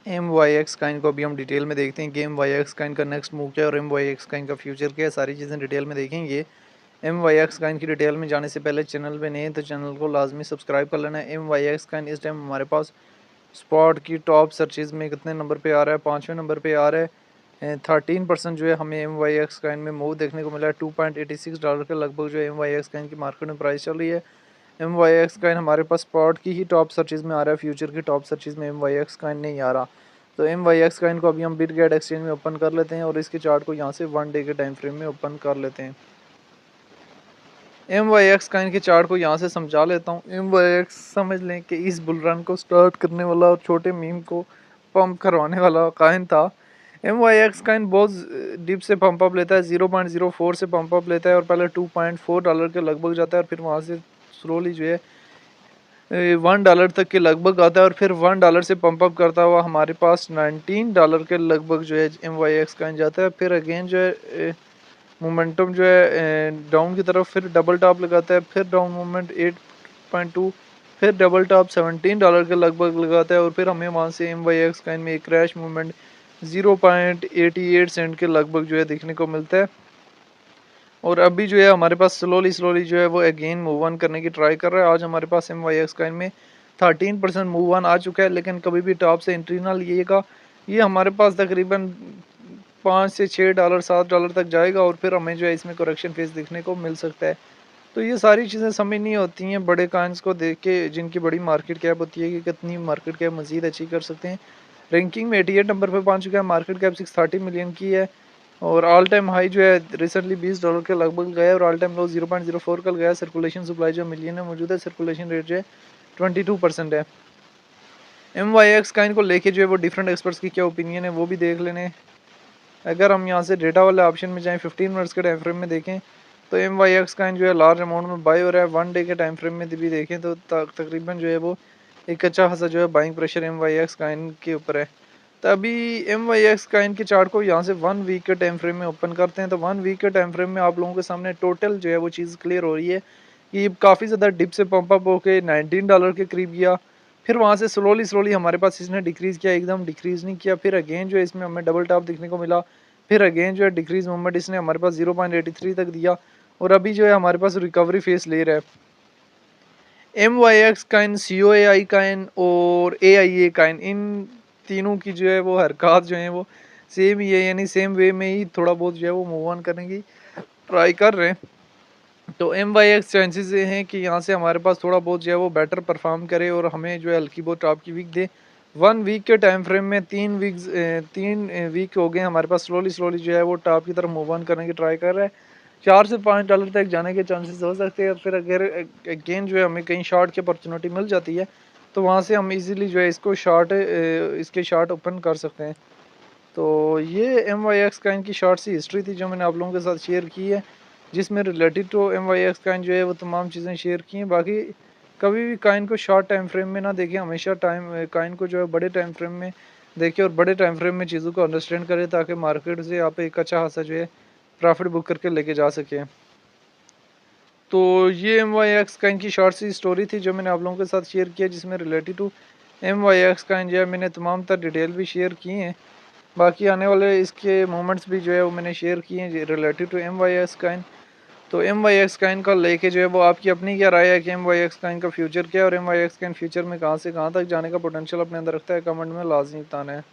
M Y X Kine को अभी हम डिटेल में देखते हैं कि एम वाई एक्स काइन का नेक्स्ट मूव क्या है और एम वाई एक्स काइन का फ्यूचर क्या है, सारी चीज़ें डिटेल में देखेंगे। एम वाई एक्स काइन की डिटेल में जाने से पहले चैनल पे नए हैं तो चैनल को लाजमी सब्सक्राइब कर लेना है। एम वाई एक्स काइन इस टाइम हमारे पास स्पॉट की टॉप सर्चेज में कितने नंबर पे आ रहा है, 5वें नंबर पे आ रहा है। 13% जो है हमें एम वाई एक्स काइन में मूव देखने को मिला है। $2.86 के लगभग जो एम वाई एक्स काइन की मार्केट में प्राइस चल रही है। एम वाई एक्स काइन हमारे पास स्पॉट की ही टॉप सर्चेज में आ रहा है, फ्यूचर की टॉप सर्चेज में एम वाई एक्स काइन नहीं आ रहा। तो एम वाई एक्स काइन को अभी हम बिटगेट एक्सचेंज में ओपन कर लेते हैं और इसके चार्ट को यहाँ से 1 डे के टाइम फ्रेम में ओपन कर लेते हैं। एम वाई एक्स काइन के चार्ट को यहाँ से समझा लेता हूँ। एम वाई एक्स समझ लें कि इस बुल रन को स्टार्ट करने वाला और छोटे मीम को पंप करवाने वाला काइन था। एम वाई एक्स काइन बहुत डीप से पंप अप लेता है, 0.04 से पंप अप लेता है और पहले $2.4 के लगभग जाता है और फिर वहाँ से स्लोली जो है $1 तक के लगभग आता है और फिर $1 से पंप अप करता हुआ हमारे पास $19 के लगभग जो है एम वाई एक्स काइन जाता है। फिर अगेन जो है मोमेंटम जो है डाउन की तरफ, फिर डबल टॉप लगाता है, फिर डाउन मूवमेंट 8.2, फिर डबल टॉप $17 के लगभग लगाता है और फिर हमें वहाँ से एम वाई एक्स काइन में एक क्रैश मूवमेंट 0.88 सेंट के लगभग जो है देखने को मिलता है। और अभी जो है हमारे पास स्लोली स्लोली जो है वो अगेन मूव ऑन करने की ट्राई कर रहा है। आज हमारे पास एम वाई एक्स काइन में 13% मूव ऑन आ चुका है, लेकिन कभी भी टॉप से एंट्री ना लीजिएगा। ये हमारे पास तकरीबन $5 से $6 $7 तक जाएगा और फिर हमें जो है इसमें करेक्शन फेज देखने को मिल सकता है। तो ये सारी चीज़ें समझनी होती हैं बड़े कॉइन्स को देख के, जिनकी बड़ी मार्केट कैप होती है कि कितनी मार्केट कैप मजीद अचीव कर सकते हैं। रैंकिंग में 88 नंबर पर पहुंच चुका है, मार्केट कैप 630 मिलियन की है और ऑल टाइम हाई जो है रिसेंटली $20 के लगभग गया और ऑल टाइम लो 0.04 का गया। सर्कुलेशन सप्लाई जो मिलियन में मौजूद है, सर्कुलेशन रेट जो है 22% है। एम वाई एक्स काइन को लेके जो है वो डिफरेंट एक्सपर्ट्स की क्या ओपिनियन है वो भी देख लेने। अगर हम यहाँ से डेटा वाले ऑप्शन में जाएँ, 15 मिनट्स के टाइम फ्रेम में देखें तो एम वाई एक्स काइन जो है लार्ज अमाउंट में बाई हो रहा है। 1 डे के टाइम फ्रेम में भी देखें तो तकरीबन जो है वो एक अच्छा खासा जो है buying pressure M Y X coin के ऊपर है। तो अभी एम वाई एक्स काइन के चार्ट को यहाँ से 1 वीक के टाइम फ्रेम में ओपन करते हैं तो 1 वीक के टाइम फ्रेम में आप लोगों के सामने टोटल जो है वो चीज़ क्लियर हो रही है कि काफ़ी ज़्यादा डिप से पंप अप होकर $19 के करीब गया। फिर वहाँ से स्लोली स्लोली हमारे पास इसने डिक्रीज़ किया, एकदम डिक्रीज़ नहीं किया। फिर अगेन जो है इसमें हमें डबल टॉप देखने को मिला, फिर अगेन जो है डिक्रीज मूवमेंट इसने हमारे पास 0.83 तक दिया और अभी जो है हमारे पास रिकवरी फेस ले रहा है। एम वाई एक्स काइन, सी ओ ए आई काइन और ए आई ए काइन, इन तीनों की जो है वो हरकत जो है वो सेम ही है, यानी सेम वे में ही थोड़ा बहुत जो है वो मूव ऑन करने की ट्राई कर रहे हैं। तो एम वाई एक्स चांसेस ये हैं कि यहाँ से हमारे पास थोड़ा बहुत जो है वो बेटर परफॉर्म करे और हमें जो है हल्की बहुत टॉप की वीक दे। 1 वीक के टाइम फ्रेम में 3 वीक हो गए हमारे पास स्लोली स्लोली जो है वो टॉप की तरफ मूव ऑन करने की ट्राई कर रहा है। $4 से $5 तक जाने के चांसेस हो सकते हैं। फिर अगर अगेन जो है हमें कहीं शॉर्ट की अपॉर्चुनिटी मिल जाती है तो वहाँ से हम इजीली जो है इसको इसके शॉर्ट ओपन कर सकते हैं। तो ये एम वाई एक्स काइन की शॉर्ट सी हिस्ट्री थी जो मैंने आप लोगों के साथ शेयर की है, जिसमें related to M Y X coin जो है वो तमाम चीज़ें शेयर की हैं। बाकी कभी भी काइन को शॉर्ट टाइम फ्रेम में ना देखें, हमेशा काइन को जो है बड़े टाइम फ्रेम में देखें और बड़े टाइम फ्रेम में चीज़ों को अंडरस्टैंड करें ताकि मार्केट से आप एक अच्छा खासा जो है प्रॉफिट बुक करके लेके जा सकें। तो ये एम वाई एक्स काइन की शॉर्ट सी स्टोरी थी जो मैंने आप लोगों के साथ शेयर किया, जिसमें related to M Y X coin जो है मैंने तमाम तर डिटेल भी शेयर की हैं। बाकी आने वाले इसके मोमेंट्स भी जो है वो मैंने शेयर किए हैं related to M Y X coin. तो एम वाई एक्स काइन का लेके जो है वो आपकी अपनी क्या राय है कि एम वाई एक्स काइन का फ्यूचर क्या है और M Y X coin future में कहाँ से कहाँ तक जाने का पोटेंशियल अपने अंदर रखता है, कमेंट में लाजमी बताना है।